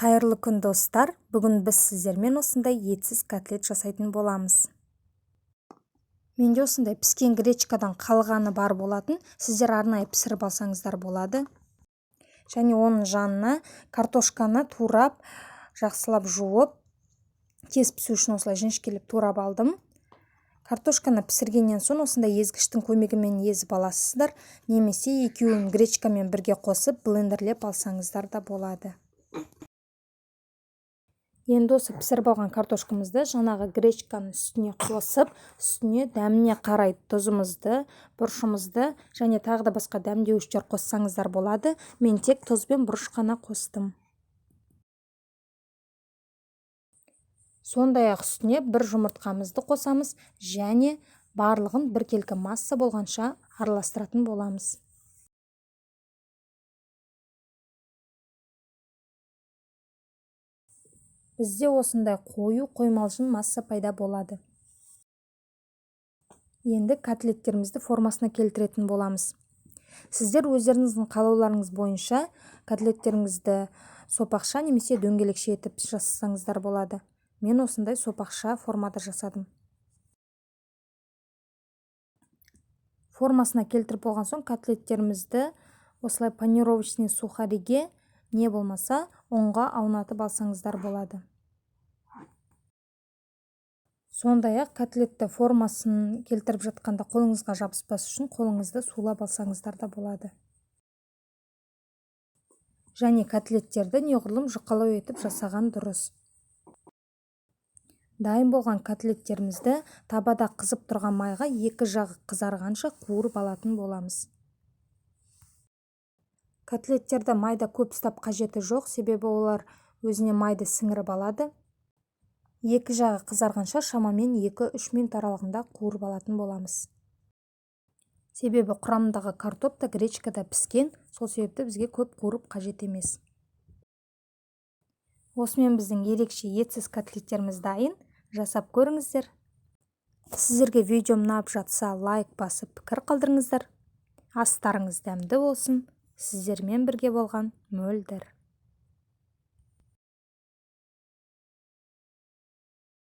Қайырлы күн достар, бүгін біз сіздермен осындай етсіз котлет жасайтын боламыз. Менде осындай піскен гречкадан қалғаны бар болатын, сіздер арнайы пісіріп алсаңыздар болады. Және оның жанына картошканы турап, жақсылап жуып, кесіп пісу үшін осылай жіңішкелеп турап алдым. Картошканы пісіргеннен соң осындай езгіштің көмегімен езіп аласыздар, немесе екеуін гречкамен бірге қосып блендерлеп алсаңыздар да болады. Енді осы пісіріп алған картошкамызды жаңағы гречканың үстіне қосып, үстіне дәміне қарай тұзымызды, бұрышымызды және тағы да басқа дәмдеуіштер қоссаңыздар болады. Мен тек тұз бен бұрыш қана қостым. Сондай-ақ үстіне бір жұмыртқамызды қосамыз және барлығын біркелкі масса болғанша араластыратын боламыз. Бізде осындай қою қоймалжың масса пайда болады. Енді котлеттерімізді формасына келтіретін боламыз. Сіздер өздеріңіздің қалауларыңыз бойынша котлеттеріңізді сопақша немесе дөңгелекше етіп жасасаңыздар болады. Мен осындай сопақша формада жасадым. Формасына келтіріп болған соң котлеттерімізді осылай панировочный сухариге не болмаса ұнға аунатып алсаңыздар болады. Сондай-ақ котлетті формасын келтіріп жатқанда қолыңызға жабыспас үшін қолыңызды сулап алсаңыздар да болады. Және котлеттерді неғұрлым жұқалау етіп жасаған дұрыс. Дайын болған котлеттерімізді табада қызып тұрған майға екі жағы қызарғанша қуырып алатын боламыз. Котлеттерді майда көп ұстап қажеті жоқ, себебі олар өзіне майды сіңіріп алады. Екі жағы қызарғанша шамамен 2-3 минут аралығында қуырып алатын боламыз. Себебі құрамындағы картоп та гречка да піскен, сол себепті бізге көп қуырып қажет емес. Осымен біздің ерекше етсіз котлеттеріміз дайын. Жасап көріңіздер. Сіздерге видеом ұнап жатса лайк басып пікір қалдырыңыздар. Астарыңыз дәмді болсын. Сіздермен бірге болған Мөлдір.